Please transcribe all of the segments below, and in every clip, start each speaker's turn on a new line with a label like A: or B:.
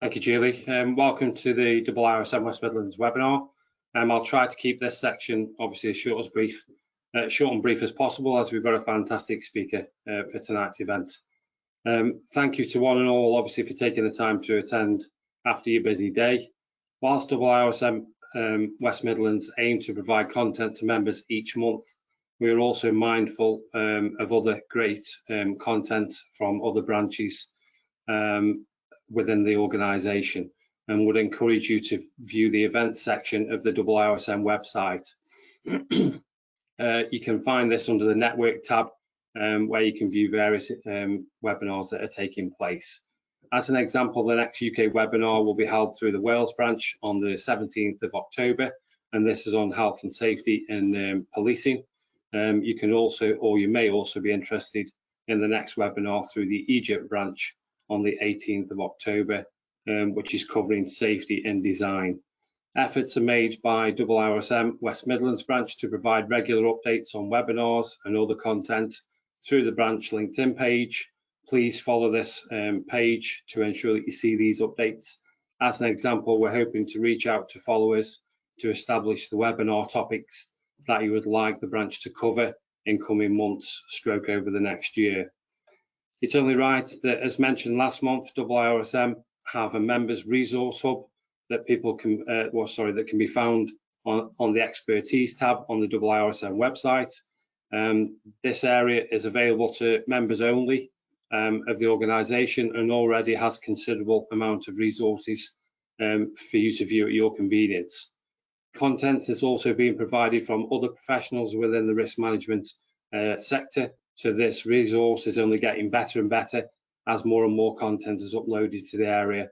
A: Thank you, Julie. Welcome to the IRSM West Midlands webinar. I'll try to keep this section obviously as short and brief as possible, as we've got a fantastic speaker for tonight's event. Thank you to one and all, obviously, for taking the time to attend after your busy day. Whilst IRSM West Midlands aim to provide content to members each month, we are also mindful of other great content from other branches within the organisation, and would encourage you to view the events section of the IRSM website. You can find this under the network tab, where you can view various webinars that are taking place. As an example, the next UK webinar will be held through the Wales branch on the 17th of October, and this is on health and safety and policing. You can also, or you may also be interested in the next webinar through the Egypt branch on the 18th of October, which is covering safety and design. Efforts are made by IRSM West Midlands branch to provide regular updates on webinars and other content through the branch LinkedIn page. Please follow this page to ensure that you see these updates. As an example, we're hoping to reach out to followers to establish the webinar topics that you would like the branch to cover in coming months stroke over the next year. It's only right that, as mentioned last month, IRSM have a members resource hub that people can, that can be found on the expertise tab on the IRSM website. This area is available to members only of the organisation, and already has considerable amount of resources for you to view at your convenience. Content is also being provided from other professionals within the risk management sector, so this resource is only getting better and better as more and more content is uploaded to the area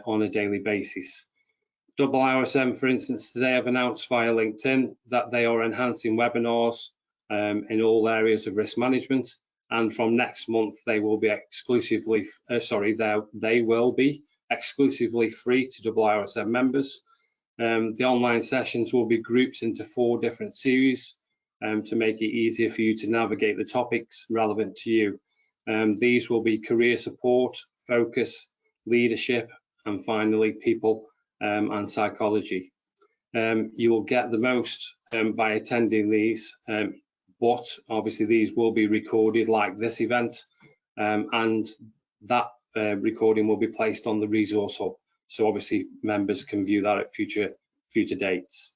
A: on a daily basis. IRSM, for instance, today have announced via LinkedIn that they are enhancing webinars in all areas of risk management, and from next month they will be exclusively free to IRSM members. The online sessions will be grouped into 4 different series to make it easier for you to navigate the topics relevant to you. These will be career support, focus, leadership, and finally people and psychology. You will get the most by attending these, but obviously these will be recorded like this event, and that recording will be placed on the resource hub, so obviously members can view that at future dates.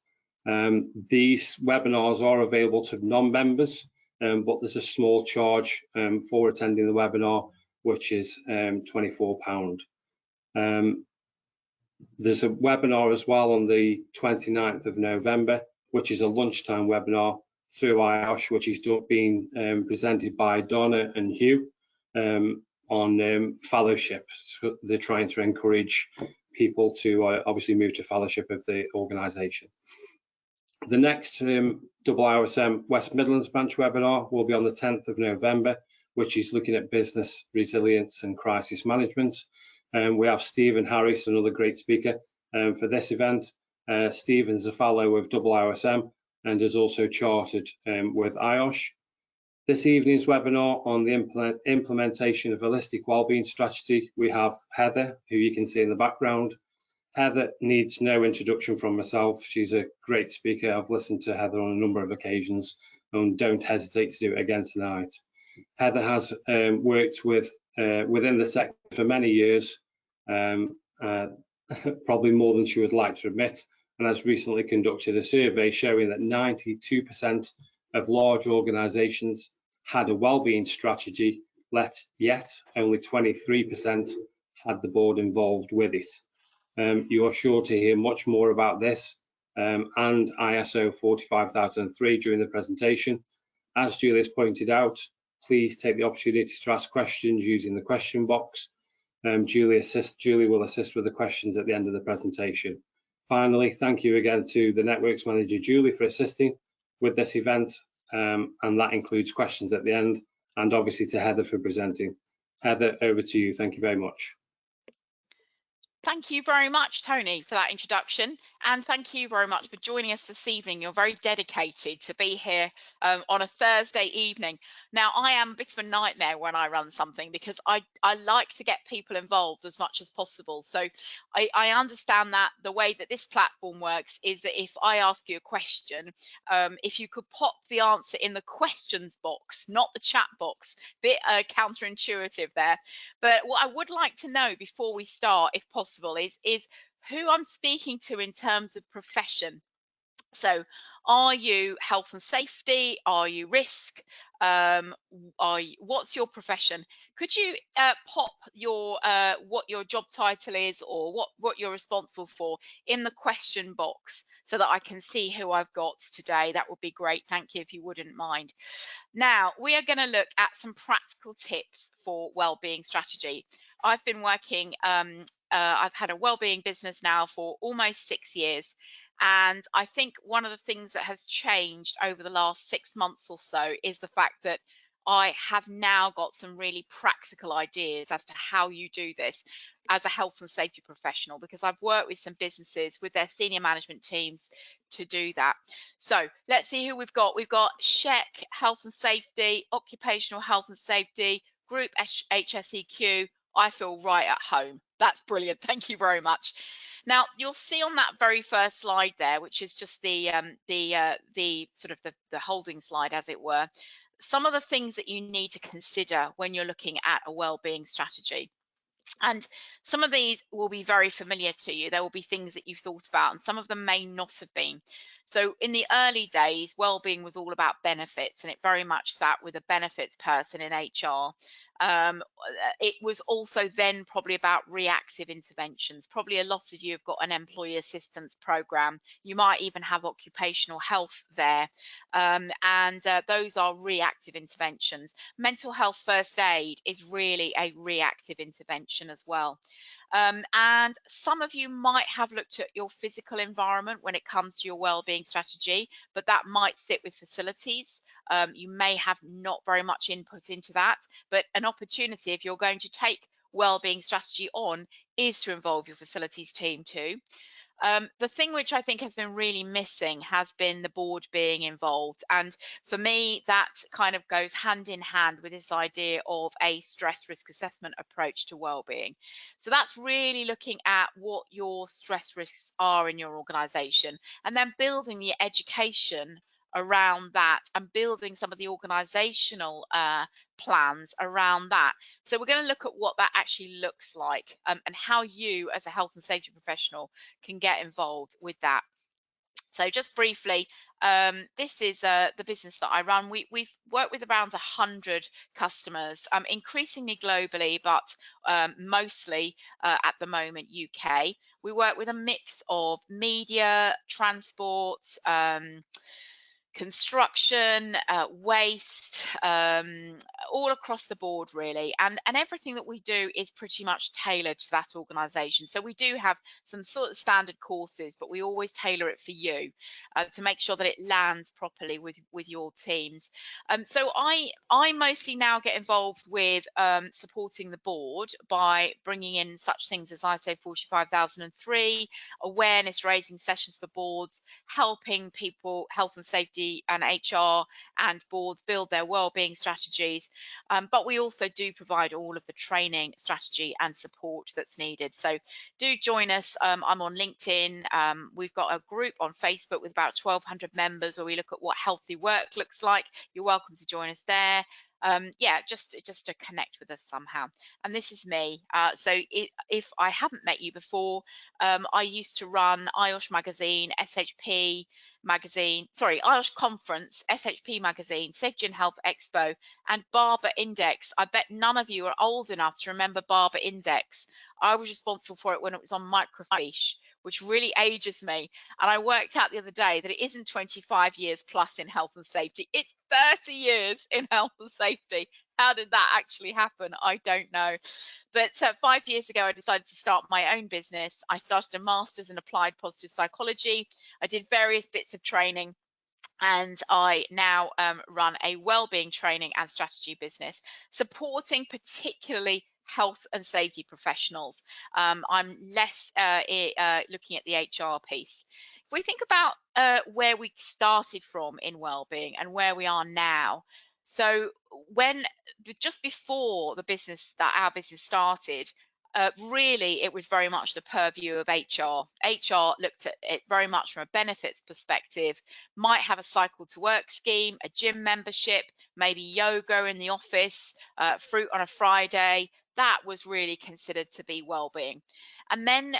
A: These webinars are available to non-members, but there's a small charge for attending the webinar, which is £24. There's a webinar as well on the 29th of November, which is a lunchtime webinar through IOSH, which is being presented by Donna and Hugh on fellowship. So they're trying to encourage people to obviously move to fellowship of the organisation. The next IRSM West Midlands branch webinar will be on the 10th of November, which is looking at business resilience and crisis management. We have Stephen Harris, another great speaker for this event. Stephen's a fellow of IRSM and is also chartered with IOSH. This evening's webinar on the implementation of holistic wellbeing strategy, we have Heather, who you can see in the background. Heather needs no introduction from myself. She's a great speaker. I've listened to Heather on a number of occasions and don't hesitate to do it again tonight. Heather has worked within the sector for many years, probably more than she would like to admit, and has recently conducted a survey showing that 92% of large organisations had a wellbeing strategy, yet only 23% had the board involved with it. You are sure to hear much more about this and ISO 45003 during the presentation. As Julie has pointed out, please take the opportunity to ask questions using the question box. Julie will assist with the questions at the end of the presentation. Finally, thank you again to the Networks Manager, Julie, for assisting with this event, and that includes questions at the end, and obviously to Heather for presenting. Heather, over to you. Thank you very much.
B: Thank you very much, Tony, for that introduction. And thank you very much for joining us this evening. You're very dedicated to be here on a Thursday evening. Now, I am a bit of a nightmare when I run something because I like to get people involved as much as possible. So I understand that the way that this platform works is that if I ask you a question, if you could pop the answer in the questions box, not the chat box, bit counterintuitive there. But what I would like to know before we start, if possible, is who I'm speaking to in terms of profession. So, are you health and safety? Are you risk? What's your profession? Could you pop your what your job title is or what you're responsible for in the question box so that I can see who I've got today? That would be great. Thank you if you wouldn't mind. Now, we are going to look at some practical tips for wellbeing strategy. I've been working, I've had a wellbeing business now for almost 6 years. And I think one of the things that has changed over the last 6 months or so is the fact that I have now got some really practical ideas as to how you do this as a health and safety professional, because I've worked with some businesses with their senior management teams to do that. So let's see who we've got. We've got SHEC, Health and Safety, Occupational Health and Safety, Group HSEQ. I feel right at home. That's brilliant. Thank you very much. Now, you'll see on that very first slide there, which is just the sort of the holding slide, as it were, some of the things that you need to consider when you're looking at a wellbeing strategy. And some of these will be very familiar to you. There will be things that you've thought about, and some of them may not have been. So in the early days, wellbeing was all about benefits, and it very much sat with a benefits person in HR. It was also then probably about reactive interventions. Probably a lot of you have got an employee assistance program. You might even have occupational health there. And those are reactive interventions. Mental health first aid is really a reactive intervention as well. And some of you might have looked at your physical environment when it comes to your wellbeing strategy, but that might sit with facilities. You may have not very much input into that, but an opportunity if you're going to take wellbeing strategy on is to involve your facilities team too. The thing which I think has been really missing has been the board being involved. And for me, that kind of goes hand in hand with this idea of a stress risk assessment approach to wellbeing. So that's really looking at what your stress risks are in your organization and then building the education around that and building some of the organizational plans around that. So we're going to look at what that actually looks like and how you as a health and safety professional can get involved with that. So just briefly, this is the business that I run. We've worked with around 100 customers, increasingly globally, but mostly at the moment UK. We work with a mix of media, transport, construction, waste, all across the board really, and everything that we do is pretty much tailored to that organization. So we do have some sort of standard courses, but we always tailor it for you to make sure that it lands properly with your teams. So I mostly now get involved with supporting the board by bringing in such things as ISO 45003, awareness raising sessions for boards, helping people, health and safety and HR and boards build their wellbeing strategies. But we also do provide all of the training, strategy and support that's needed. So do join us. I'm on LinkedIn. We've got a group on Facebook with about 1,200 members where we look at what healthy work looks like. You're welcome to join us there. Yeah, just to connect with us somehow. And this is me. So if I haven't met you before, I used to run IOSH magazine, SHP magazine, sorry, IOSH conference, SHP magazine, Safety and Health Expo, and Barber Index. I bet none of you are old enough to remember Barber Index. I was responsible for it when it was on microfiche, which really ages me. And I worked out the other day that it isn't 25 years plus in health and safety. It's 30 years in health and safety. How did that actually happen? I don't know. But 5 years ago, I decided to start my own business. I started a master's in applied positive psychology. I did various bits of training. And I now run a wellbeing training and strategy business, supporting particularly health and safety professionals. I'm less looking at the HR piece. If we think about where we started from in wellbeing and where we are now, so when just before our business started, really it was very much the purview of HR. HR looked at it very much from a benefits perspective, might have a cycle to work scheme, a gym membership, maybe yoga in the office, fruit on a Friday. That was really considered to be well-being. And then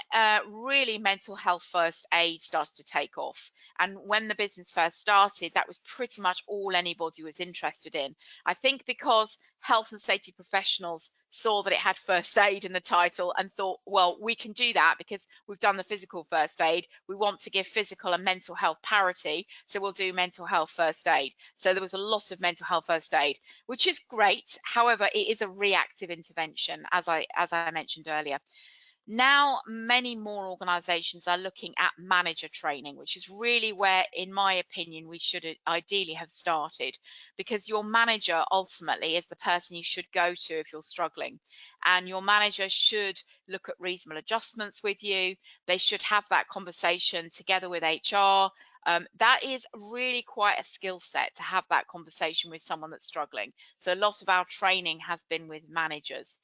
B: really mental health first aid started to take off. And when the business first started, that was pretty much all anybody was interested in. I think because health and safety professionals saw that it had first aid in the title and thought, well, we can do that because we've done the physical first aid. We want to give physical and mental health parity, so we'll do mental health first aid. So there was a lot of mental health first aid, which is great. However, it is a reactive intervention, as I mentioned earlier. Now, many more organisations are looking at manager training, which is really where, in my opinion, we should ideally have started, because your manager ultimately is the person you should go to if you're struggling. And your manager should look at reasonable adjustments with you. They should have that conversation together with HR. That is really quite a skill set to have that conversation with someone that's struggling. So a lot of our training has been with managers.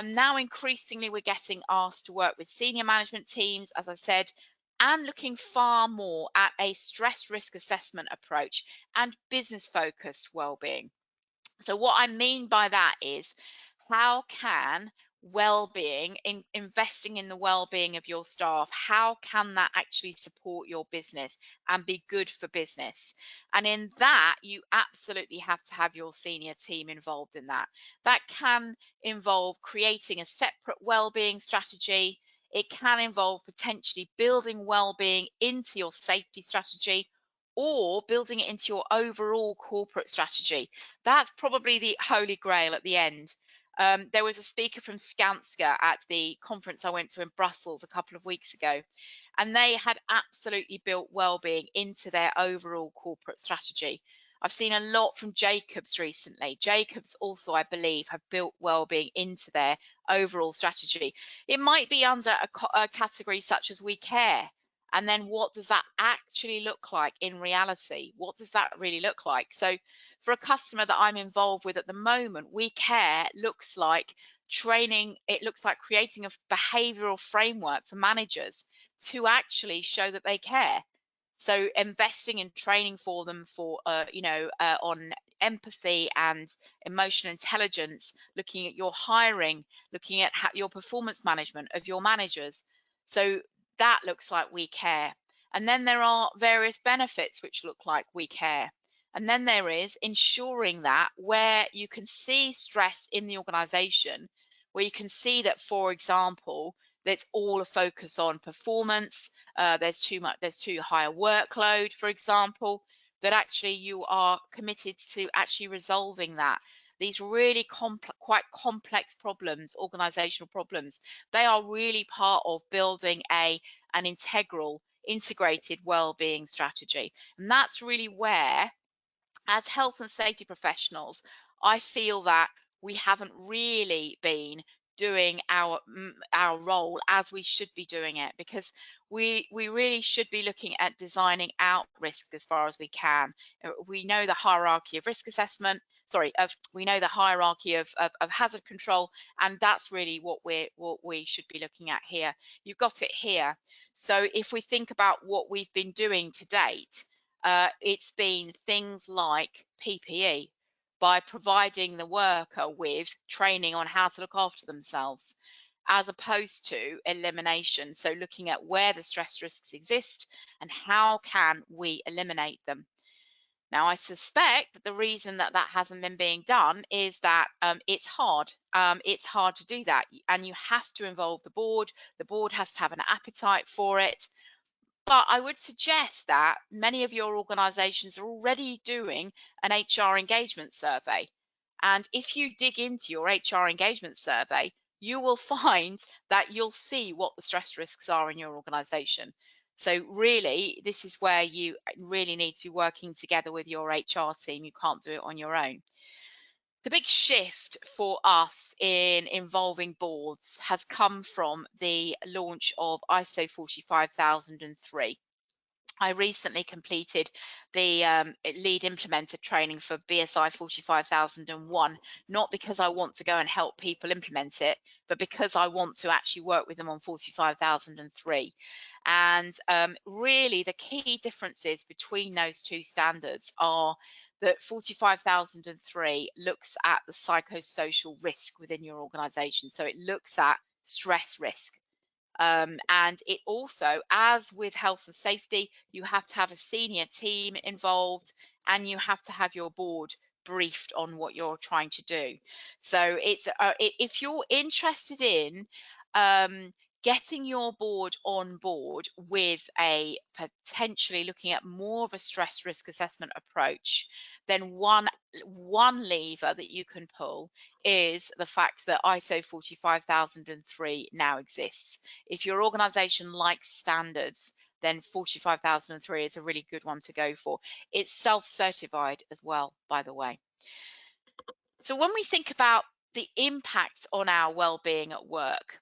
B: Now increasingly we're getting asked to work with senior management teams, as I said, and looking far more at a stress risk assessment approach and business focused wellbeing. So what I mean by that is, how can well-being, investing in the well-being of your staff, how can that actually support your business and be good for business? And in that, you absolutely have to have your senior team involved in that. That can involve creating a separate well-being strategy. It can involve potentially building well-being into your safety strategy, or building it into your overall corporate strategy. That's probably the holy grail at the end. There was a speaker from Skanska at the conference I went to in Brussels a couple of weeks ago, and they had absolutely built wellbeing into their overall corporate strategy. I've seen a lot from Jacobs recently. Jacobs also, I believe, have built wellbeing into their overall strategy. It might be under a category such as We Care. And then what does that actually look like in reality? What does that really look like? So for a customer that I'm involved with at the moment, We Care looks like training, it looks like creating a behavioral framework for managers to actually show that they care. So investing in training for them for, on empathy and emotional intelligence, looking at your hiring, looking at your performance management of your managers. So that looks like We Care. And then there are various benefits which look like We Care. And then there is ensuring that where you can see stress in the organization, where you can see that, for example, that's all a focus on performance, there's too high a workload, for example, that actually you are committed to actually resolving that. These really quite complex problems, organizational problems, they are really part of building an integrated well-being strategy. And that's really where, as health and safety professionals, I feel that we haven't really been doing our role as we should be doing it, because we really should be looking at designing out risk as far as we can. We know the hierarchy of risk assessment, we know the hierarchy of hazard control, and that's really what we should be looking at here. You've got it here. So if we think about what we've been doing to date, it's been things like PPE, by providing the worker with training on how to look after themselves, as opposed to elimination. So looking at where the stress risks exist and how can we eliminate them. Now, I suspect that the reason that that hasn't been being done is that it's hard. It's hard to do that, and you have to involve the board. The board has to have an appetite for it. But I would suggest that many of your organizations are already doing an HR engagement survey. And if you dig into your HR engagement survey, you will find that you'll see what the stress risks are in your organization. So really, this is where you really need to be working together with your HR team. You can't do it on your own. The big shift for us in involving boards has come from the launch of ISO 45003. I recently completed the lead implementer training for BSI 45001, not because I want to go and help people implement it, but because I want to actually work with them on 45003. And really the key differences between those two standards are that 45003 looks at the psychosocial risk within your organization. So it looks at stress risk. And it also, as with health and safety, you have to have a senior team involved and you have to have your board briefed on what you're trying to do. So it's if you're interested in getting your board on board with a potentially looking at more of a stress risk assessment approach, then one lever that you can pull is the fact that ISO 45003 now exists. If your organization likes standards, then 45003 is a really good one to go for. It's self-certified as well, by the way. So when we think about the impacts on our well-being at work,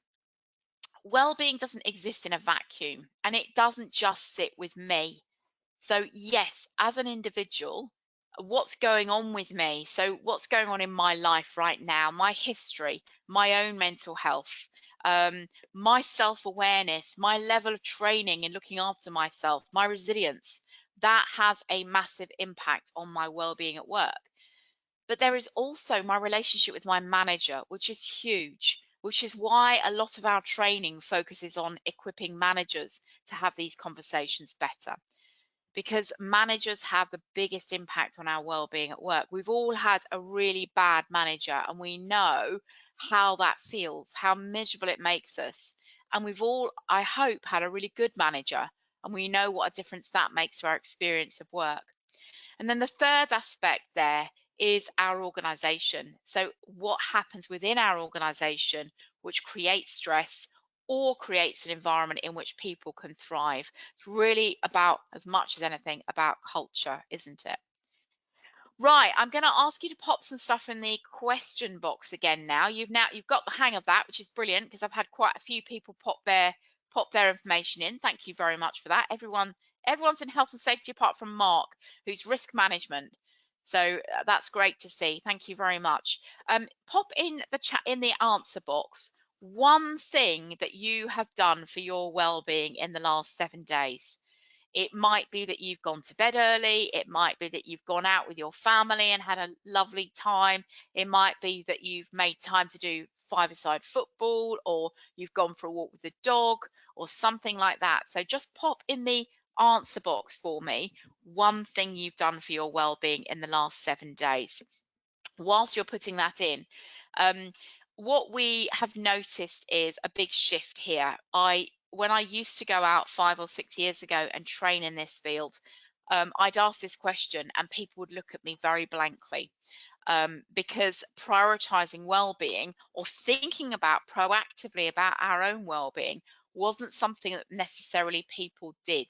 B: well-being doesn't exist in a vacuum, and it doesn't just sit with me. So yes, as an individual, what's going on with me? So what's going on in my life right now, my history, my own mental health, my self-awareness, my level of training and looking after myself, my resilience, that has a massive impact on my well-being at work. But there is also my relationship with my manager, which is huge, which is why a lot of our training focuses on equipping managers to have these conversations better, because managers have the biggest impact on our well-being at work. We've all had a really bad manager and we know how that feels, how miserable it makes us. And we've all, I hope, had a really good manager and we know what a difference that makes to our experience of work. And then the third aspect there is our organization. So what happens within our organization which creates stress or creates an environment in which people can thrive. It's really about, as much as anything, about culture, isn't it? Right, I'm going to ask you to pop some stuff in the question box again now. You've got the hang of that, which is brilliant because I've had quite a few people pop their information in. Thank you very much for that. Everyone's in health and safety apart from Mark, who's risk management. So that's great to see. Thank you very much. Pop in the chat, in the answer box, one thing that you have done for your well-being in the last 7 days. It might be that you've gone to bed early. It might be that you've gone out with your family and had a lovely time. It might be that you've made time to do five-a-side football, or you've gone for a walk with the dog or something like that. So just pop in the answer box for me one thing you've done for your well-being in the last 7 days. Whilst you're putting that in, what we have noticed is a big shift here. When I used to go out 5 or 6 years ago and train in this field, I'd ask this question and people would look at me very blankly, because prioritizing well-being or thinking about proactively about our own well-being wasn't something that necessarily people did.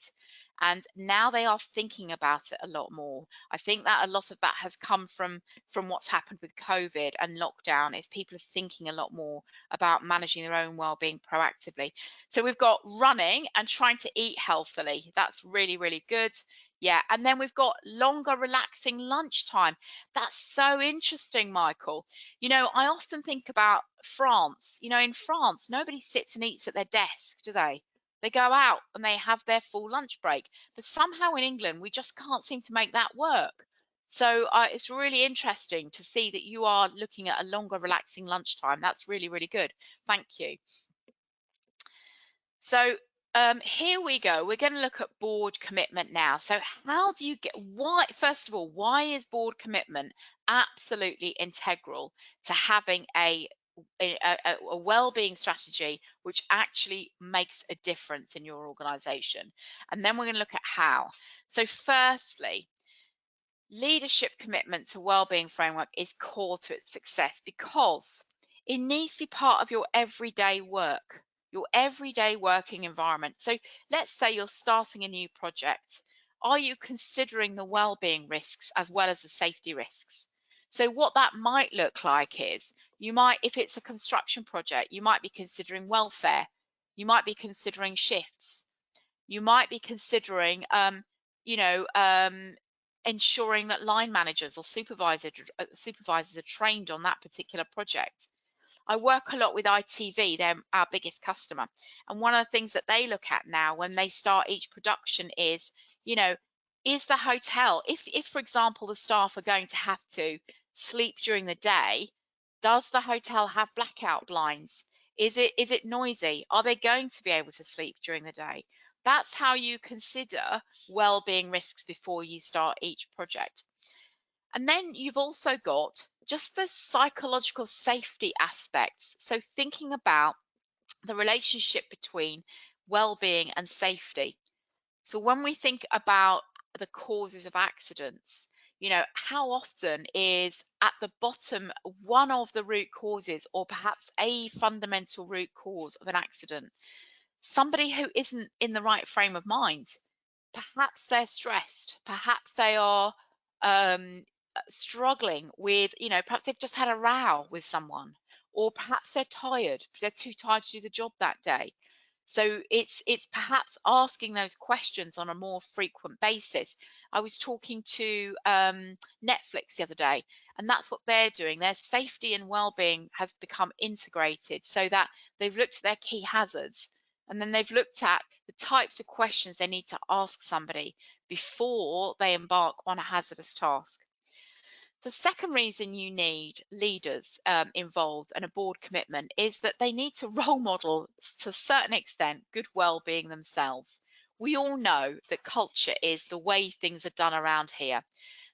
B: And now they are thinking about it a lot more. I think that a lot of that has come from what's happened with COVID and lockdown, is people are thinking a lot more about managing their own well-being proactively. So we've got running and trying to eat healthily. That's really, really good. Yeah, and then we've got longer relaxing lunchtime. That's so interesting, Michael. I often think about France. In France, nobody sits and eats at their desk, do they? They go out and they have their full lunch break. But somehow in England, we just can't seem to make that work. So it's really interesting to see that you are looking at a longer relaxing lunchtime. That's really, really good. Thank you. So here we go. We're going to look at board commitment now. So how do you first of all, why is board commitment absolutely integral to having a well-being strategy which actually makes a difference in your organization? And then we're going to look at how. So firstly, leadership commitment to well-being framework is core to its success because it needs to be part of your everyday work, your everyday working environment. So let's say you're starting a new project. Are you considering the well-being risks as well as the safety risks? So what that might look like is, you might, if it's a construction project, you might be considering welfare, you might be considering shifts, you might be considering, you know, ensuring that line managers or supervisors are trained on that particular project. I work a lot with ITV, they're our biggest customer. And one of the things that they look at now when they start each production is, you know, is the hotel, if for example, the staff are going to have to sleep during the day, does the hotel have blackout blinds? Is it noisy? Are they going to be able to sleep during the day? That's how you consider well-being risks before you start each project. And then you've also got just the psychological safety aspects. So thinking about the relationship between well-being and safety. So when we think about the causes of accidents, you know, how often is at the bottom one of the root causes, or perhaps a fundamental root cause of an accident, somebody who isn't in the right frame of mind? Perhaps they're stressed, perhaps they are struggling with, you know, perhaps they've just had a row with someone, or perhaps they're tired, they're too tired to do the job that day. So it's perhaps asking those questions on a more frequent basis. I was talking to Netflix the other day, and that's what they're doing. Their safety and well-being has become integrated, so that they've looked at their key hazards, and then they've looked at the types of questions they need to ask somebody before they embark on a hazardous task. The second reason you need leaders involved and a board commitment is that they need to role model, to a certain extent, good well-being themselves. We all know that culture is the way things are done around here.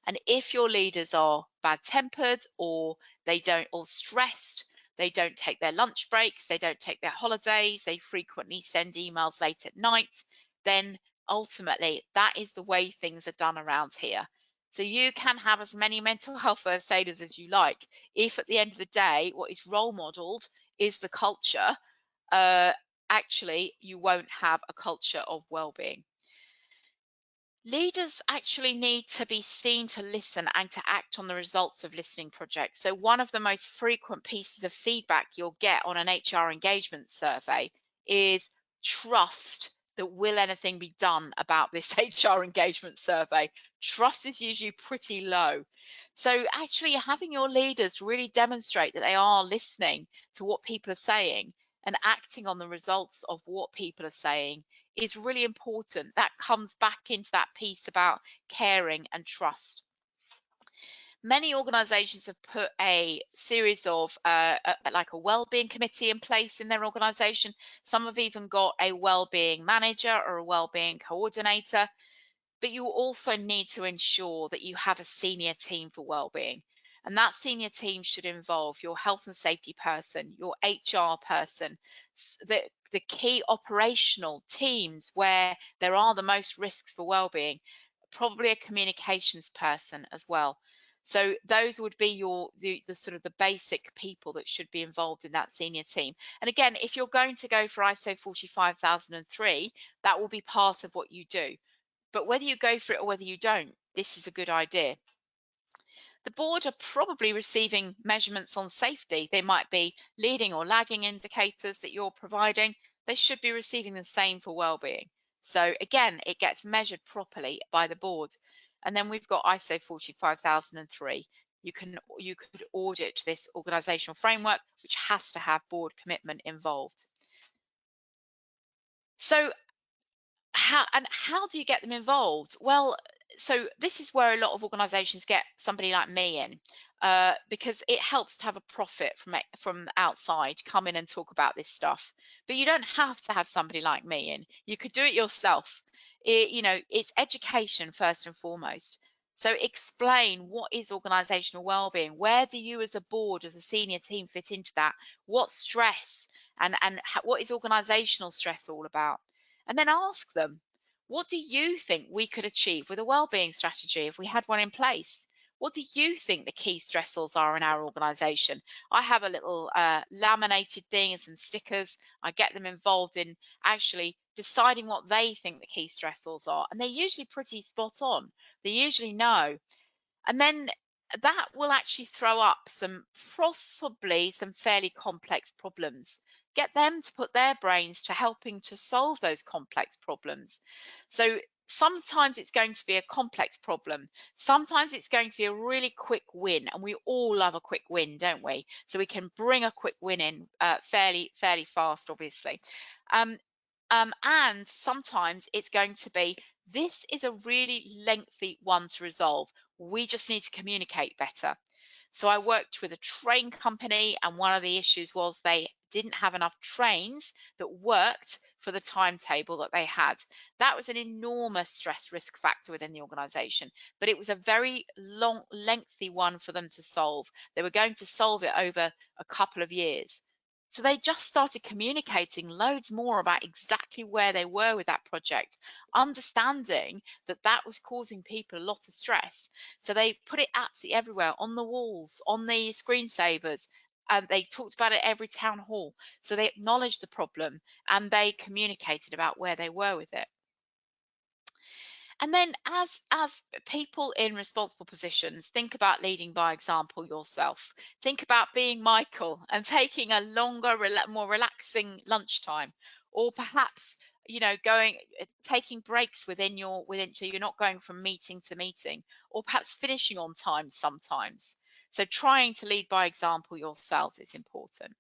B: And if your leaders are bad-tempered, or they don't, or stressed, they don't take their lunch breaks, they don't take their holidays, they frequently send emails late at night, then ultimately that is the way things are done around here. So you can have as many mental health first aiders as you like. If at the end of the day, what is role modeled is the culture, actually you won't have a culture of well-being. Leaders actually need to be seen to listen and to act on the results of listening projects. So one of the most frequent pieces of feedback you'll get on an HR engagement survey is trust that will anything be done about this HR engagement survey. Trust is usually pretty low. So actually having your leaders really demonstrate that they are listening to what people are saying and acting on the results of what people are saying is really important. That comes back into that piece about caring and trust. Many organizations have put a series of like a well-being committee in place in their organization. Some have even got a well-being manager or a well-being coordinator, but you also need to ensure that you have a senior team for well-being. And that senior team should involve your health and safety person, your HR person, the key operational teams where there are the most risks for well-being, probably a communications person as well. So those would be the sort of the basic people that should be involved in that senior team. And again, if you're going to go for ISO 45003, that will be part of what you do. But whether you go for it or whether you don't, this is a good idea. The board are probably receiving measurements on safety. They might be leading or lagging indicators that you're providing. They should be receiving the same for wellbeing. So again, it gets measured properly by the board. And then we've got ISO 45003. You could audit this organizational framework, which has to have board commitment involved. So how do you get them involved? Well, so this is where a lot of organizations get somebody like me in, because it helps to have a profit from outside come in and talk about this stuff. But you don't have to have somebody like me in. You could do it yourself. You know, it's education first and foremost. So explain, what is organizational well-being? Where do you as a board, as a senior team fit into that? What stress and what is organizational stress all about? And then ask them, what do you think we could achieve with a wellbeing strategy if we had one in place? What do you think the key stressors are in our organisation? I have a little laminated thing and some stickers. I get them involved in actually deciding what they think the key stressors are. And they're usually pretty spot on. They usually know. And then that will actually throw up possibly some fairly complex problems. Get them to put their brains to helping to solve those complex problems. So sometimes it's going to be a complex problem. Sometimes it's going to be a really quick win, and we all love a quick win, don't we? So we can bring a quick win in fairly fast, obviously. And sometimes it's going to be, this is a really lengthy one to resolve. We just need to communicate better. So I worked with a train company, and one of the issues was they didn't have enough trains that worked for the timetable that they had. That was an enormous stress risk factor within the organization, but it was a very lengthy one for them to solve. They were going to solve it over a couple of years. So they just started communicating loads more about exactly where they were with that project, understanding that that was causing people a lot of stress. So they put it absolutely everywhere, on the walls, on the screensavers, and they talked about it every town hall. So they acknowledged the problem and they communicated about where they were with it. And then as people in responsible positions, think about leading by example yourself. Think about being Michael and taking a longer, more relaxing lunchtime, or perhaps, you know, taking breaks within so you're not going from meeting to meeting, or perhaps finishing on time sometimes. So trying to lead by example yourselves is important.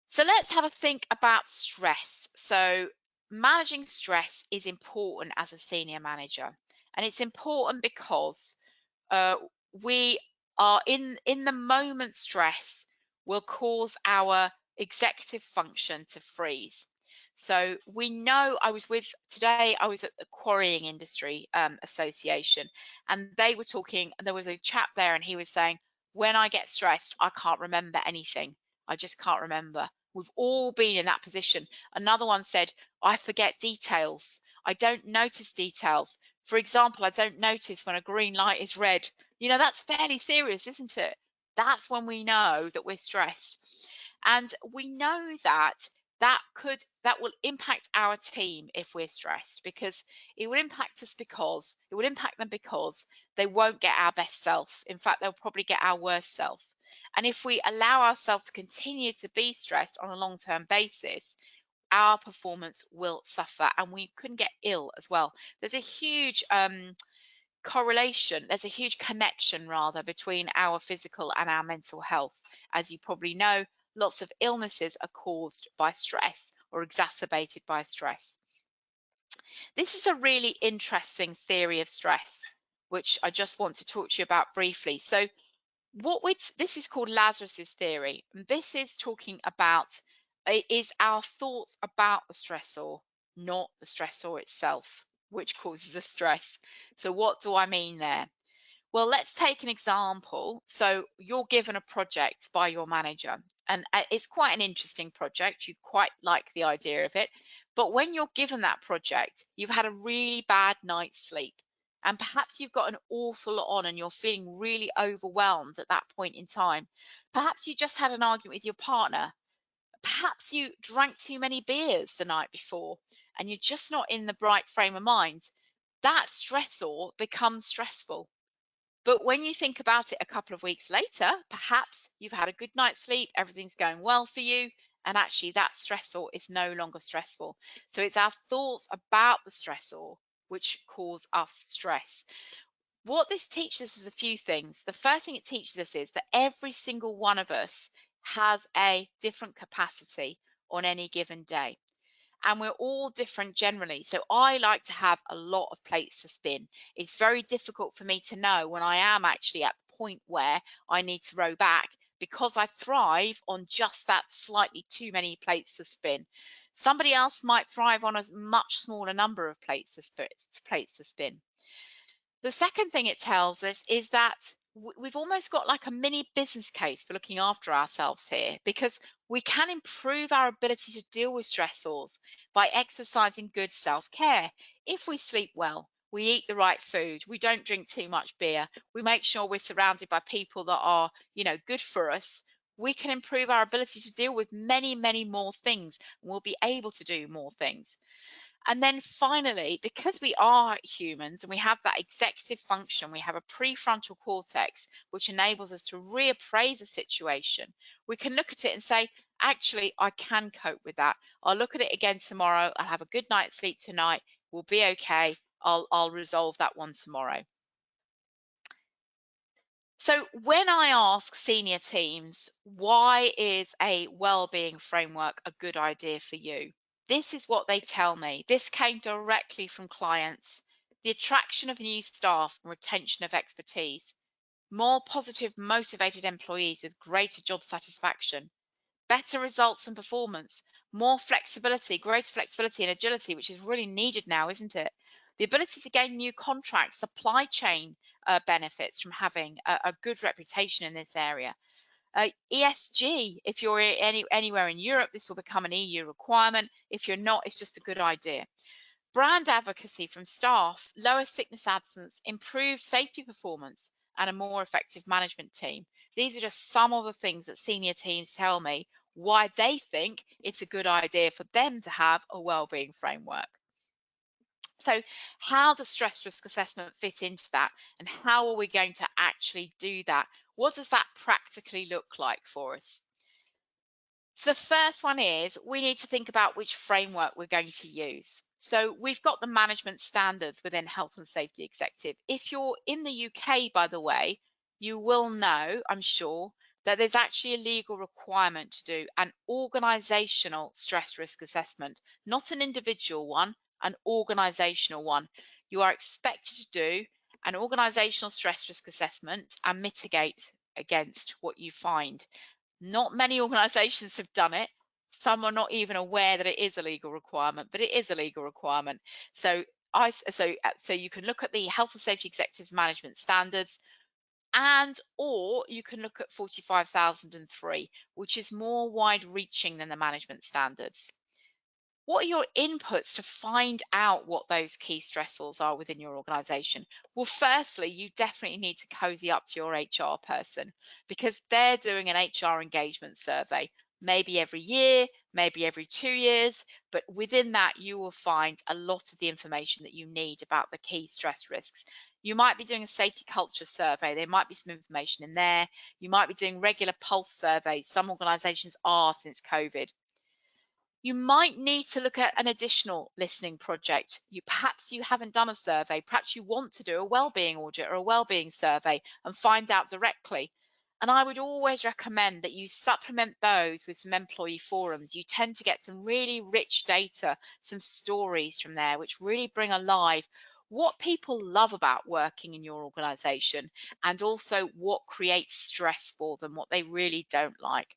B: So let's have a think about stress. So managing stress is important as a senior manager, and it's important because uh, we are in the moment. Stress will cause our executive function to freeze. So we know, I was at the Quarrying Industry Association, and they were talking, and there was a chap there, and he was saying, when I get stressed, I can't remember anything. I just can't remember. We've all been in that position. Another one said, I forget details. I don't notice details. For example, I don't notice when a green light is red. You know, that's fairly serious, isn't it? That's when we know that we're stressed. And we know that that will impact our team if we're stressed, because it will impact them because they won't get our best self. In fact, they'll probably get our worst self. And if we allow ourselves to continue to be stressed on a long-term basis, our performance will suffer, and we can get ill as well. There's a huge there's a huge connection rather between our physical and our mental health. As you probably know, lots of illnesses are caused by stress or exacerbated by stress. This is a really interesting theory of stress, which I just want to talk to you about briefly. So this is called Lazarus's theory, and this is talking about is our thoughts about the stressor, not the stressor itself, which causes the stress. So what do I mean there? Well, let's take an example. So you're given a project by your manager, and it's quite an interesting project. You quite like the idea of it. But when you're given that project, you've had a really bad night's sleep, and perhaps you've got an awful lot on and you're feeling really overwhelmed at that point in time. Perhaps you just had an argument with your partner. Perhaps you drank too many beers the night before and you're just not in the right frame of mind. That stressor becomes stressful. But when you think about it a couple of weeks later, perhaps you've had a good night's sleep, everything's going well for you, and actually that stressor is no longer stressful. So it's our thoughts about the stressor which cause us stress. What this teaches us is a few things. The first thing it teaches us is that every single one of us has a different capacity on any given day, and we're all different generally. So I like to have a lot of plates to spin. It's very difficult for me to know when I am actually at the point where I need to row back, because I thrive on just that slightly too many plates to spin. Somebody else might thrive on a much smaller number of plates to spin. The second thing it tells us is that we've almost got like a mini business case for looking after ourselves here, because we can improve our ability to deal with stressors by exercising good self-care. If we sleep well, we eat the right food, we don't drink too much beer, we make sure we're surrounded by people that are, you know, good for us, we can improve our ability to deal with many more things, and we'll be able to do more things. And then finally, because we are humans and we have that executive function, we have a prefrontal cortex, which enables us to reappraise a situation. We can look at it and say, actually, I can cope with that. I'll look at it again tomorrow. I'll have a good night's sleep tonight. We'll be okay. I'll resolve that one tomorrow. So when I ask senior teams, why is a wellbeing framework a good idea for you? This is what they tell me. This came directly from clients. The attraction of new staff and retention of expertise, more positive, motivated employees with greater job satisfaction, better results and performance, more flexibility, greater flexibility and agility, which is really needed now, isn't it? The ability to gain new contracts, supply chain benefits from having a good reputation in this area. ESG, if you're anywhere in Europe, this will become an EU requirement. If you're not, it's just a good idea. Brand advocacy from staff, lower sickness absence, improved safety performance, and a more effective management team. These are just some of the things that senior teams tell me why they think it's a good idea for them to have a wellbeing framework. So how does stress risk assessment fit into that? And how are we going to actually do that? What does that practically look like for us? So the first one is we need to think about which framework we're going to use. So we've got the management standards within Health and Safety Executive. If you're in the UK, by the way, you will know, I'm sure, that there's actually a legal requirement to do an organisational stress risk assessment, not an individual one, an organisational one. You are expected to do an organisational stress risk assessment and mitigate against what you find. Not many organisations have done it. Some are not even aware that it is a legal requirement, but it is a legal requirement. So you can look at the Health and Safety Executives Management Standards, or you can look at 45,003, which is more wide-reaching than the management standards. What are your inputs to find out what those key stressors are within your organisation? Well, firstly, you definitely need to cozy up to your HR person because they're doing an HR engagement survey, maybe every year, maybe every 2 years, but within that, you will find a lot of the information that you need about the key stress risks. You might be doing a safety culture survey. There might be some information in there. You might be doing regular pulse surveys. Some organisations are since COVID. You might need to look at an additional listening project. Perhaps you haven't done a survey. Perhaps you want to do a wellbeing audit or a wellbeing survey and find out directly. And I would always recommend that you supplement those with some employee forums. You tend to get some really rich data, some stories from there, which really bring alive what people love about working in your organization and also what creates stress for them, what they really don't like.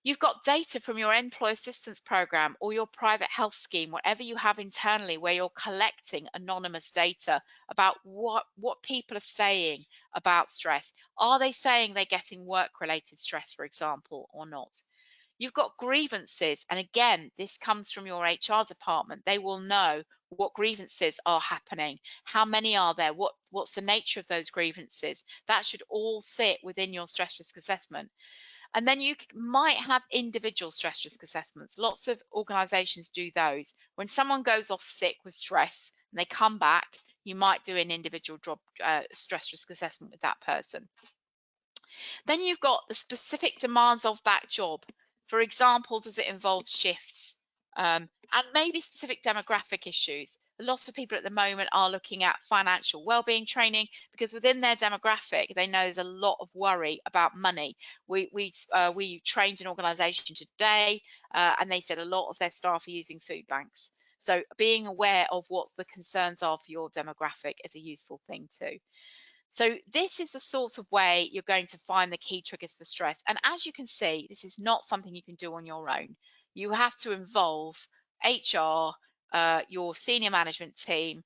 B: You've got data from your employee assistance program or your private health scheme, whatever you have internally, where you're collecting anonymous data about what people are saying about stress. Are they saying they're getting work-related stress, for example, or not? You've got grievances, and again, this comes from your HR department. They will know what grievances are happening, how many are there, what's the nature of those grievances. That should all sit within your stress risk assessment. And then you might have individual stress risk assessments. Lots of organizations do those. When someone goes off sick with stress and they come back, you might do an individual job stress risk assessment with that person. Then you've got the specific demands of that job. For example, does it involve shifts? And maybe specific demographic issues. A lot of people at the moment are looking at financial wellbeing training because within their demographic, they know there's a lot of worry about money. We trained an organisation today, and they said a lot of their staff are using food banks. So being aware of what the concerns are for your demographic is a useful thing too. So this is the sort of way you're going to find the key triggers for stress. And as you can see, this is not something you can do on your own. You have to involve HR, your senior management team.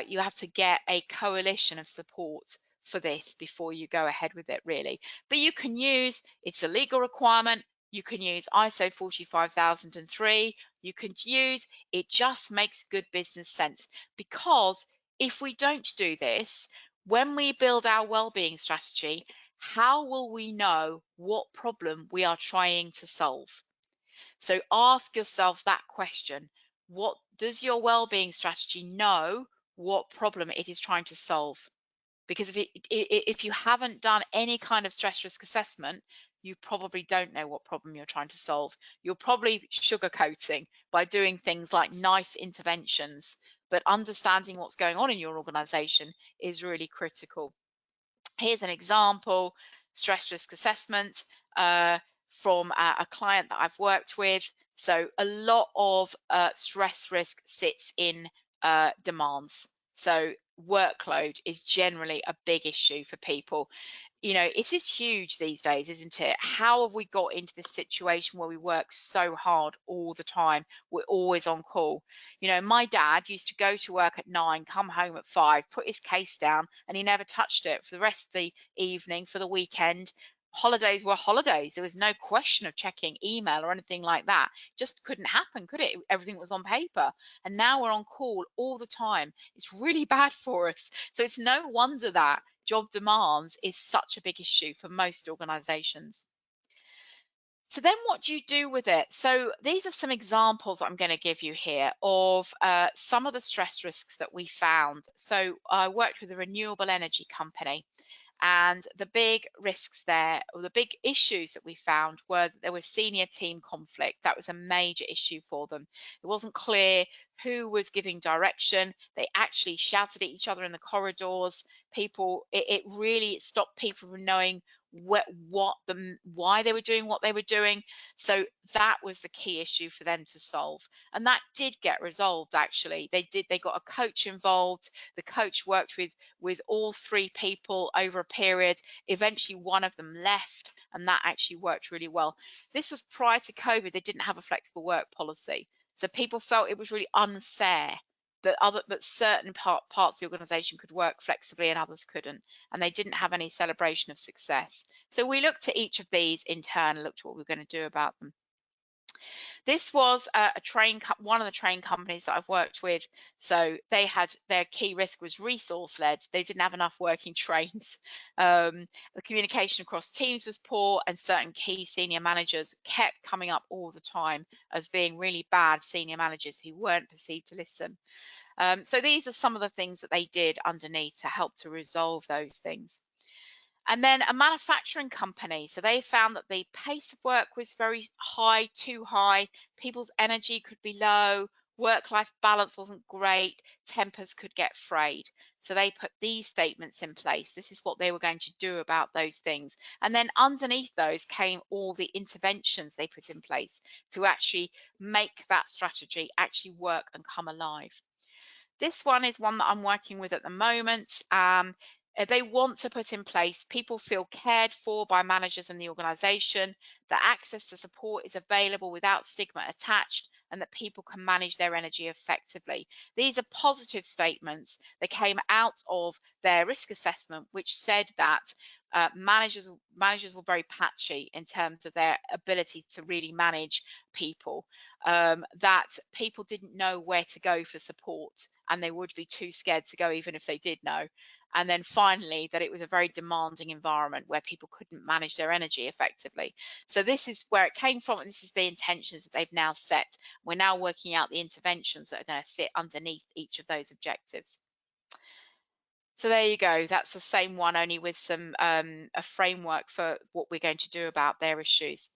B: You have to get a coalition of support for this before you go ahead with it, really. But you can use, it's a legal requirement. You can use ISO 45003. You can use, it just makes good business sense, because if we don't do this, when we build our wellbeing strategy, how will we know what problem we are trying to solve? So ask yourself that question. what does your wellbeing strategy know what problem it is trying to solve? Because if you haven't done any kind of stress risk assessment, you probably don't know what problem you're trying to solve. You're probably sugarcoating by doing things like nice interventions, but understanding what's going on in your organization is really critical. Here's an example, stress risk assessment from a client that I've worked with. So a lot of stress risk sits in demands. So workload is generally a big issue for people. You know, it is huge these days, isn't it? How have we got into this situation where we work so hard all the time? We're always on call. You know, my dad used to go to work at 9, come home at 5, put his case down, and he never touched it for the rest of the evening, for the weekend. Holidays were holidays. There was no question of checking email or anything like that. Just couldn't happen, could it? Everything was on paper. And now we're on call all the time. It's really bad for us. So it's no wonder that job demands is such a big issue for most organizations. So then what do you do with it? So these are some examples I'm going to give you here of some of the stress risks that we found. So I worked with a renewable energy company, and the big risks there, or the big issues that we found, were that there was senior team conflict. That was a major issue for them. It wasn't clear who was giving direction. They actually shouted at each other in the corridors. It really stopped people from knowing why they were doing what they were doing. So that was the key issue for them to solve, and that did get resolved. Actually, they got a coach involved. The coach worked with all 3 people over a period. Eventually one of them left, and that actually worked really well. This was prior to COVID. They didn't have a flexible work policy, so people felt it was really unfair that certain parts of the organization could work flexibly and others couldn't, and they didn't have any celebration of success. So we looked at each of these in turn and looked at what we were going to do about them. This was one of the train companies that I've worked with. So they had, their key risk was resource led. They didn't have enough working trains. The communication across teams was poor, and certain key senior managers kept coming up all the time as being really bad senior managers who weren't perceived to listen. So these are some of the things that they did underneath to help to resolve those things. And then a manufacturing company. So they found that the pace of work was very high, too high. People's energy could be low. Work-life balance wasn't great. Tempers could get frayed. So they put these statements in place. This is what they were going to do about those things. And then underneath those came all the interventions they put in place to actually make that strategy actually work and come alive. This one is one that I'm working with at the moment. They want to put in place, people feel cared for by managers in the organisation, that access to support is available without stigma attached, and that people can manage their energy effectively. These are positive statements that came out of their risk assessment, which said that managers were very patchy in terms of their ability to really manage people, that people didn't know where to go for support, and they would be too scared to go even if they did know. And then finally, that it was a very demanding environment where people couldn't manage their energy effectively. So this is where it came from, and this is the intentions that they've now set. We're now working out the interventions that are going to sit underneath each of those objectives. So there you go. That's the same one, only with some a framework for what we're going to do about their issues.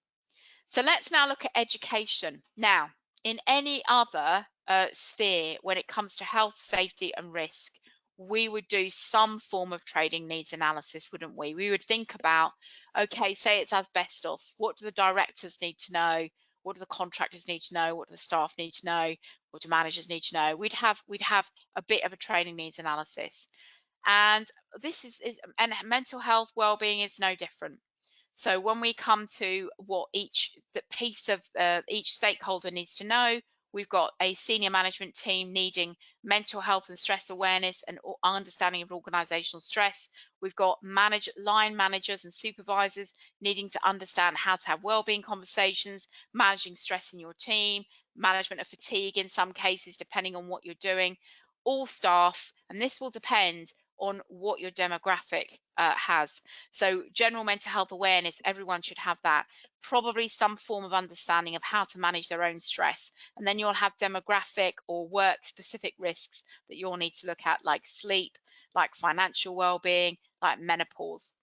B: So let's now look at education. Now, in any other sphere, when it comes to health, safety and risk, we would do some form of trading needs analysis, wouldn't we? We would think about, okay, say it's asbestos. What do the directors need to know? What do the contractors need to know? What do the staff need to know? What do managers need to know? We'd have a bit of a trading needs analysis. And this is and mental health, well-being is no different. So when we come to what each stakeholder needs to know, we've got a senior management team needing mental health and stress awareness and understanding of organizational stress. We've got line managers and supervisors needing to understand how to have wellbeing conversations, managing stress in your team, management of fatigue in some cases, depending on what you're doing. All staff, and this will depend on what your demographic has. So general mental health awareness, everyone should have that. Probably some form of understanding of how to manage their own stress. And then you'll have demographic or work specific risks that you'll need to look at, like sleep, like financial well-being, like menopause.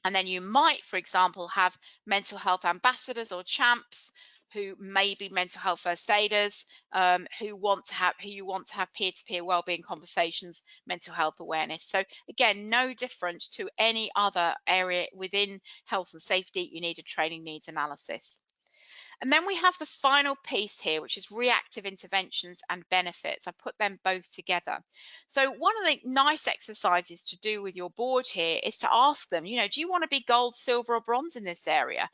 B: And then you might, for example, have mental health ambassadors or champs who may be mental health first aiders, who you want to have peer-to-peer wellbeing conversations, mental health awareness. So again, no different to any other area within health and safety. You need a training needs analysis. And then we have the final piece here, which is reactive interventions and benefits. I put them both together. So one of the nice exercises to do with your board here is to ask them, do you want to be gold, silver, or bronze in this area?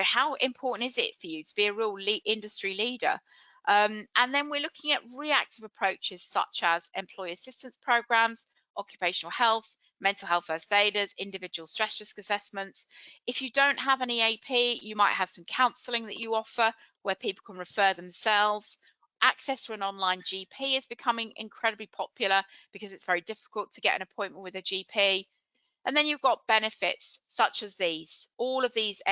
B: How important is it for you to be a real industry leader? And then we're looking at reactive approaches such as employee assistance programs, occupational health, mental health first aiders, individual stress risk assessments. If you don't have an EAP, you might have some counselling that you offer where people can refer themselves. Access to an online GP is becoming incredibly popular because it's very difficult to get an appointment with a GP. And then you've got benefits such as these. All of these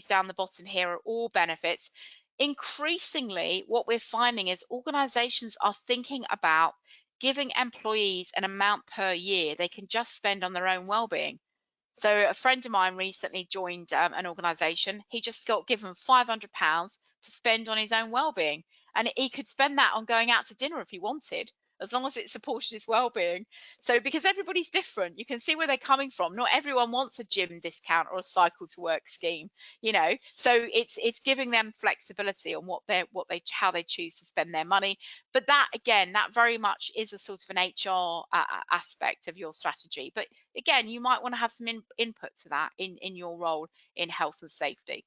B: down the bottom here are all benefits. Increasingly, what we're finding is organizations are thinking about giving employees an amount per year they can just spend on their own well-being. So a friend of mine recently joined an organisation. He just got given £500 to spend on his own well-being, and he could spend that on going out to dinner if he wanted, as long as it supported his well-being. So because everybody's different, you can see where they're coming from. Not everyone wants a gym discount or a cycle to work scheme, So it's giving them flexibility on how they choose to spend their money. But that again, that very much is a sort of an HR aspect of your strategy. But again, you might want to have some input to that in your role in health and safety.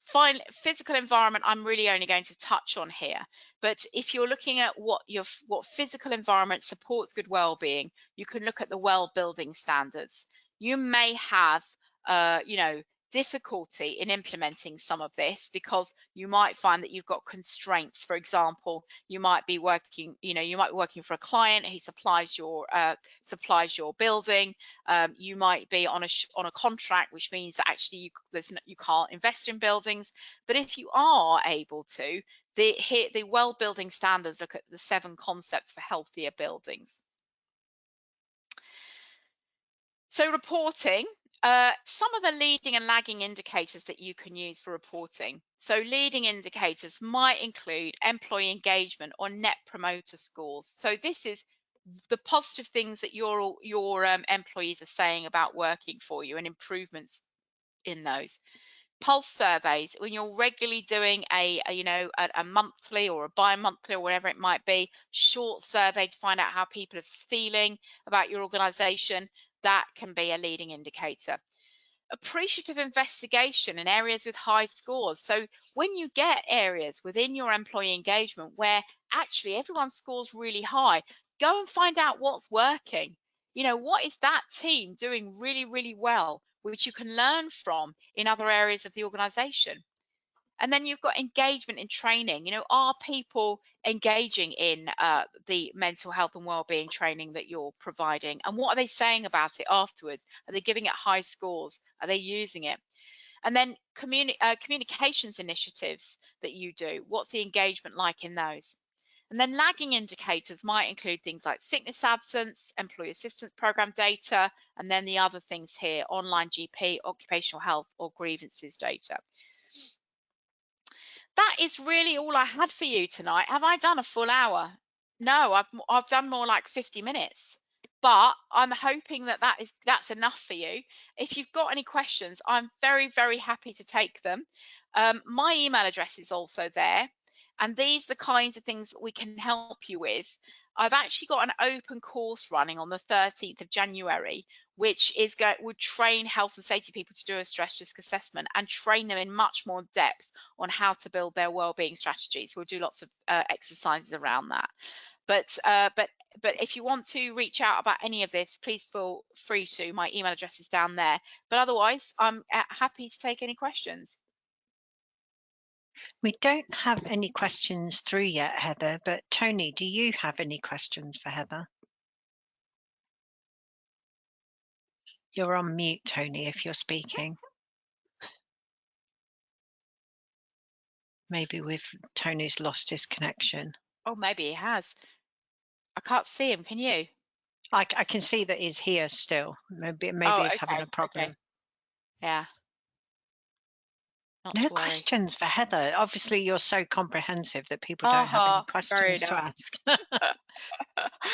B: Finally, physical environment, I'm really only going to touch on here. But if you're looking at what physical environment supports good well-being, you can look at the well building standards. You may have, difficulty in implementing some of this because you might find that you've got constraints. For example, you might be working for a client who supplies your building. You might be on a contract, which means that actually you can't invest in buildings. But if you are able to, the well building standards look at the 7 concepts for healthier buildings. So reporting, some of the leading and lagging indicators that you can use for reporting. So leading indicators might include employee engagement or net promoter scores. So this is the positive things that your employees are saying about working for you and improvements in those. Pulse surveys, when you're regularly doing a monthly or a bi-monthly or whatever it might be, short survey to find out how people are feeling about your organization, that can be a leading indicator. Appreciative investigation in areas with high scores. So when you get areas within your employee engagement where actually everyone scores really high, go and find out what's working. What is that team doing really, really well, which you can learn from in other areas of the organization. And then you've got engagement in training. Are people engaging in the mental health and wellbeing training that you're providing? And what are they saying about it afterwards? Are they giving it high scores? Are they using it? And then communications initiatives that you do. What's the engagement like in those? And then lagging indicators might include things like sickness absence, employee assistance program data, and then the other things here, online GP, occupational health, or grievances data. That is really all I had for you tonight. Have I done a full hour? No, I've done more like 50 minutes. But I'm hoping that that's enough for you. If you've got any questions, I'm very, very happy to take them. My email address is also there. And these are the kinds of things that we can help you with. I've actually got an open course running on the 13th of January, which would train health and safety people to do a stress risk assessment and train them in much more depth on how to build their wellbeing strategies. We'll do lots of exercises around that. But if you want to reach out about any of this, please feel free to. My email address is down there. But otherwise, I'm happy to take any questions.
C: We don't have any questions through yet, Heather, but Tony, do you have any questions for Heather? You're on mute, Tony, if you're speaking. Maybe Tony's lost his connection.
B: Oh, maybe he has. I can't see him. Can you?
C: I can see that he's here still. Maybe he's having a problem.
B: Okay. Yeah. Not
C: No
B: to worry.
C: questions for Heather. Obviously, you're so comprehensive that people don't have any questions to ask.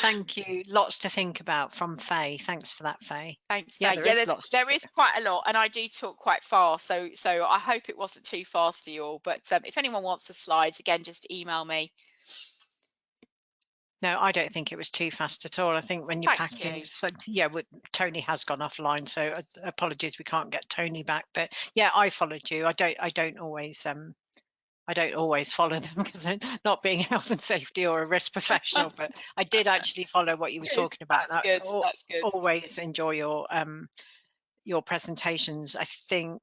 C: Thank you. Lots to think about from Faye. Thanks for that, Faye.
B: Thanks,
C: Yeah,
B: Faye.
C: there
B: is quite a lot, and I do talk quite fast, so I hope it wasn't too fast for you all. But if anyone wants the slides, again, just email me.
C: No, I don't think it was too fast at all. I think when you're packing, so yeah, Tony has gone offline, so apologies we can't get Tony back. But yeah, I followed you. I don't always follow them because I'm not being health and safety or a risk professional, but I did actually follow what you were talking about.
B: That's good. That's good.
C: Always enjoy your presentations. I think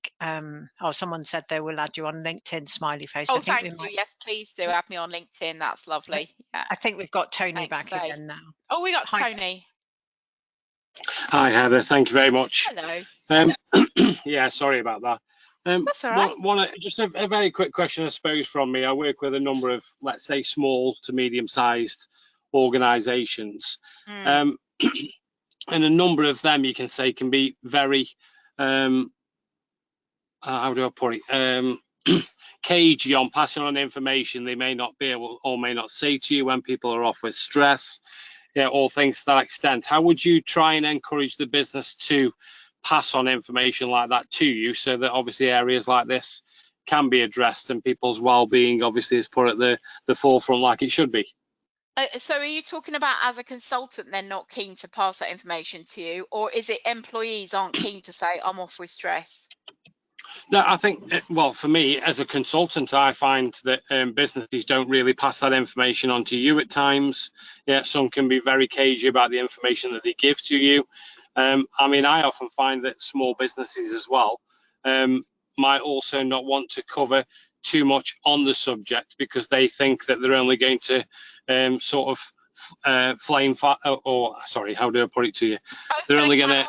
C: someone said they will add you on LinkedIn, smiley face.
B: Oh, thank you. Yes, please do add me on LinkedIn. That's lovely. Yeah.
C: I think we've got Tony back again now.
B: Oh, we got Tony.
A: Hi, Heather. Thank you very much.
B: Hello.
A: Yeah, sorry about that.
B: That's all right.
A: Just a very quick question, I suppose, from me. I work with a number of, let's say, small to medium-sized organisations. And a number of them, you can say, can be very, how do I put it, cagey on passing on information they may not be able or may not say to you when people are off with stress, or things to that extent. How would you try and encourage the business to pass on information like that to you, so that obviously areas like this can be addressed and people's well-being obviously is put at the forefront like it should be?
B: So are you talking about as a consultant they're not keen to pass that information to you, or is it employees aren't keen to say I'm off with stress?
A: No, I think, well, for me as a consultant, I find that businesses don't really pass that information on to you at times. Yeah, some can be very cagey about the information that they give to you. I mean, I often find that small businesses as well might also not want to cover too much on the subject because they think that they're only going to sort of flame fire, or sorry, how do I put it to you? They're only going to.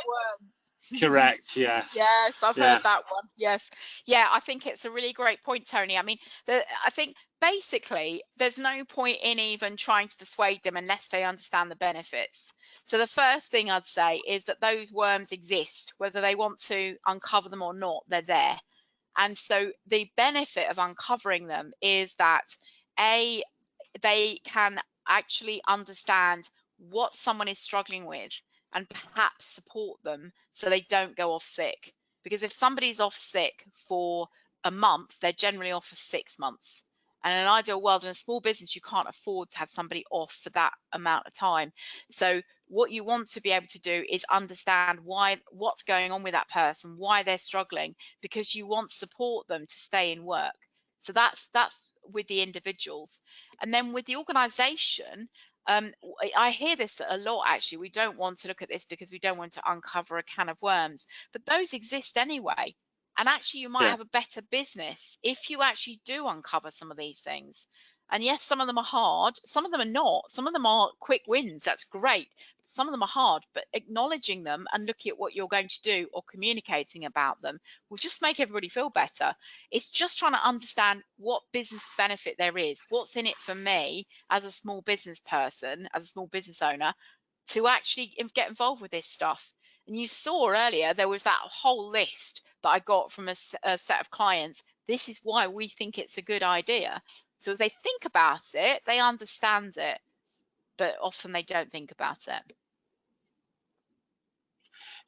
A: Correct, yes.
B: Yes, I've heard that one. Yes. Yeah, I think it's a really great point, Tony. I mean, I think basically there's no point in even trying to persuade them unless they understand the benefits. So the first thing I'd say is that those worms exist, whether they want to uncover them or not, they're there. And so the benefit of uncovering them is that they can actually understand what someone is struggling with and perhaps support them so they don't go off sick. Because if somebody's off sick for a month, they're generally off for 6 months. And in an ideal world, in a small business, you can't afford to have somebody off for that amount of time. So what you want to be able to do is understand what's going on with that person, why they're struggling, because you want to support them to stay in work. So that's with the individuals. And then with the organization, I hear this a lot actually. We don't want to look at this because we don't want to uncover a can of worms, but those exist anyway. And actually you might have a better business if you actually do uncover some of these things. And yes, some of them are hard, some of them are not, some of them are quick wins, that's great. Some of them are hard, but acknowledging them and looking at what you're going to do or communicating about them will just make everybody feel better. It's just trying to understand what business benefit there is, what's in it for me as a small business person, as a small business owner, to actually get involved with this stuff. And you saw earlier, there was that whole list that I got from a set of clients. This is why we think it's a good idea. So if they think about it, they understand it, but often they don't think about it.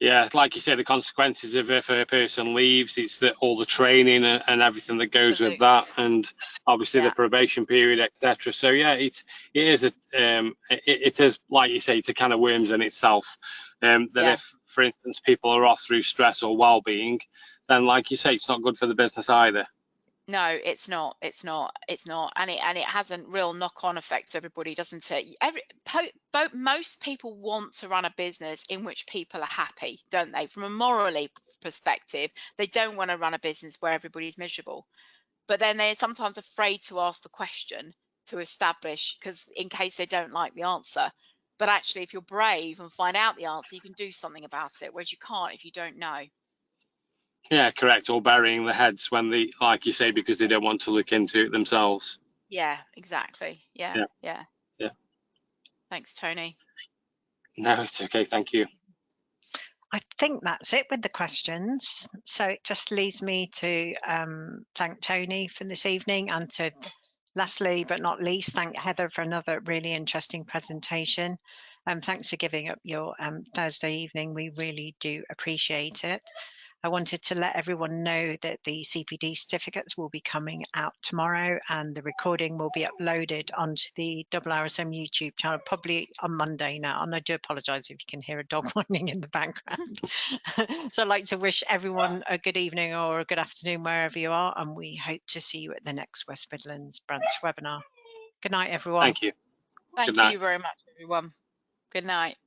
A: Yeah, like you said, the consequences of if a person leaves, it's all the training and everything that goes with that, and obviously the probation period, etc. So yeah, it is like you say, it's a can of worms in itself. That if, for instance, people are off through stress or well-being, then like you say, it's not good for the business either.
B: No, it's not, and it has a real knock-on effect to everybody, doesn't it? Most people want to run a business in which people are happy, don't they? From a morally perspective, they don't want to run a business where everybody's miserable, but then they're sometimes afraid to ask the question to establish, because in case they don't like the answer. But actually, if you're brave and find out the answer, you can do something about it, whereas you can't if you don't know.
A: Yeah, correct. Or burying their heads when they, like you say, because they don't want to look into it themselves.
B: Yeah, exactly. Yeah. Thanks, Tony.
A: No, it's okay. Thank you.
C: I think that's it with the questions. So it just leaves me to thank Tony for this evening, and to lastly but not least thank Heather for another really interesting presentation. Thanks for giving up your Thursday evening. We really do appreciate it. I wanted to let everyone know that the CPD certificates will be coming out tomorrow, and the recording will be uploaded onto the RSM YouTube channel probably on Monday now. And I do apologise if you can hear a dog whining in the background. So I'd like to wish everyone a good evening or a good afternoon wherever you are, and we hope to see you at the next West Midlands branch webinar. Good night, everyone.
A: Thank you.
B: Thank you very much, everyone. Good night.